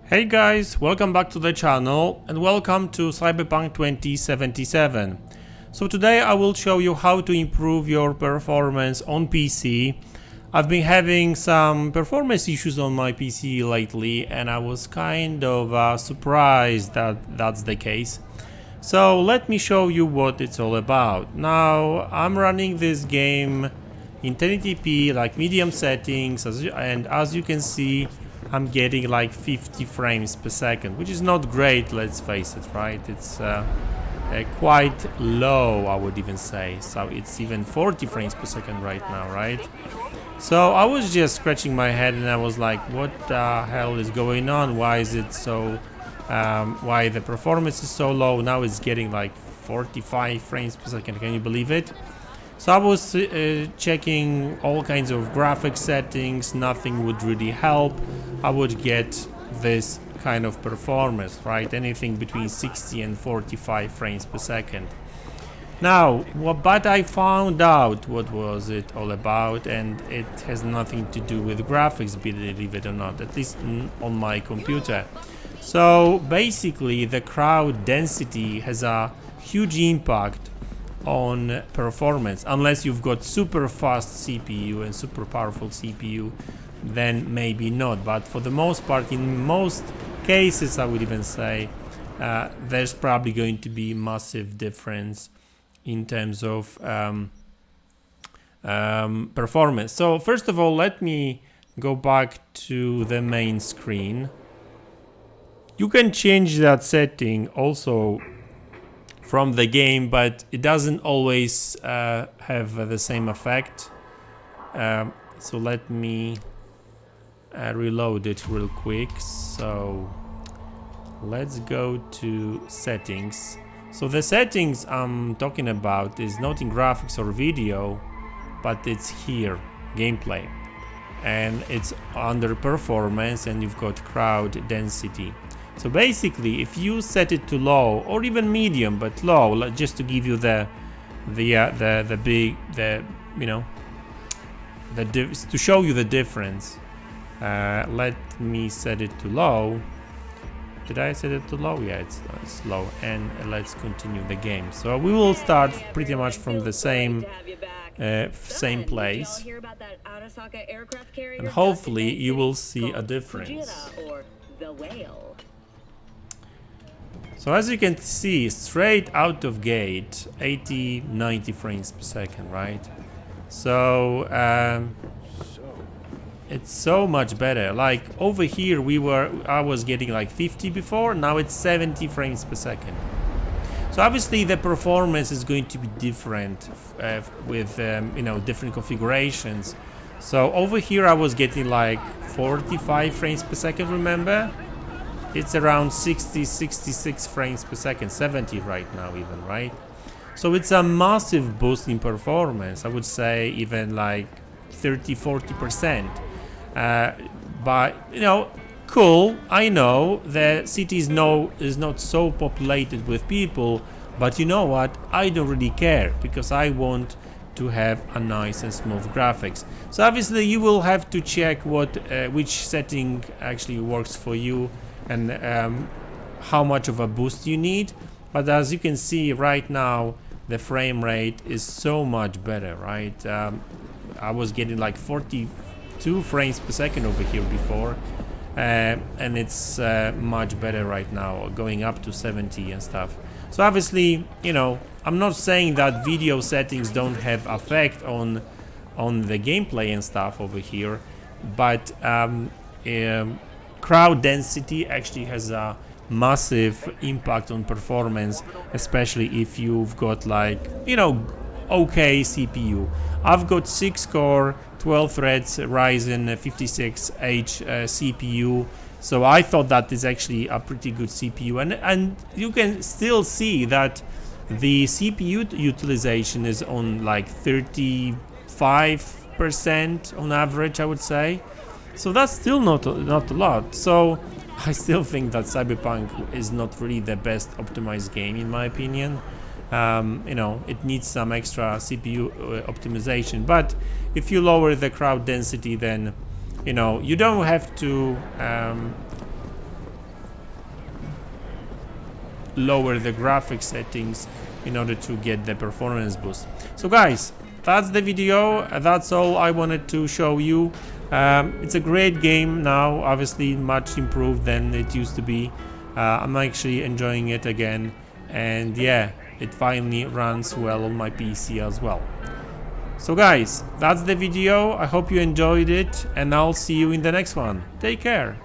Hey guys, welcome back to the channel and welcome to Cyberpunk 2077. So today I will show you how to improve your performance on PC. I've been having some performance issues on my PC lately and I was kind of surprised that that's the case. So let me show you what it's all about. Now I'm running this game in 1080p, like medium settings, and as you can see I'm getting like 50 frames per second, which is not great, let's face it, right? It's quite low, I would even say. So it's even 40 frames per second right now, right? So I was just scratching my head and I was like, what the hell is going on? Why is it so, why the performance is so low? Now it's getting like 45 frames per second, can you believe it? So I was checking all kinds of graphics settings, nothing would really help. I would get this kind of performance, right? Anything between 60 and 45 frames per second. Now, but I found out what was it all about, and it has nothing to do with graphics, believe it or not, at least on my computer. So basically the crowd density has a huge impact on performance. Unless you've got super fast CPU and super powerful CPU, then maybe not, but for the most part, in most cases I would even say there's probably going to be massive difference in terms of performance. So first of all, let me go back to the main screen. You can change that setting also from the game, but it doesn't always have the same effect. So let me reload it real quick. So let's go to settings. So the settings I'm talking about is not in graphics or video, but it's here, gameplay, and it's under performance, and you've got crowd density. So basically, if you set it to low or even medium, but low, just to give you to show you the difference. Let me set it to low. Did I set it to low? Yeah, it's low, and let's continue the game. So we will start pretty much from the same place, and hopefully you will see a difference. So as you can see, straight out of gate, 80-90 frames per second, right? So it's so much better. Like over here I was getting like 50 before, now it's 70 frames per second. So obviously the performance is going to be different with different configurations. So over here I was getting like 45 frames per second, remember? It's around 60-66 frames per second, 70 right now even, right? So it's a massive boost in performance. I would say even like 30-40%. But cool, I know the city is not so populated with people, but you know what, I don't really care, because I want to have a nice and smooth graphics. So obviously you will have to check which setting actually works for you and how much of a boost you need. But as you can see right now, the frame rate is so much better, right? I was getting like 42 frames per second over here before, and it's much better right now, going up to 70 and stuff. So obviously, I'm not saying that video settings don't have effect on the gameplay and stuff over here, but crowd density actually has a massive impact on performance, especially if you've got like okay CPU. I've got 6-core 12 threads Ryzen 56H CPU, so I thought that is actually a pretty good CPU, and you can still see that the CPU utilization is on like 35% on average, I would say. So that's still not a lot. So I still think that Cyberpunk is not really the best optimized game in my opinion. It needs some extra CPU optimization, but if you lower the crowd density, then you don't have to lower the graphics settings in order to get the performance boost. So guys, that's the video. That's all I wanted to show you. It's a great game now, obviously much improved than it used to be. I'm actually enjoying it again, and yeah, it finally runs well on my PC as well. So guys, that's the video. I hope you enjoyed it, and I'll see you in the next one. Take care.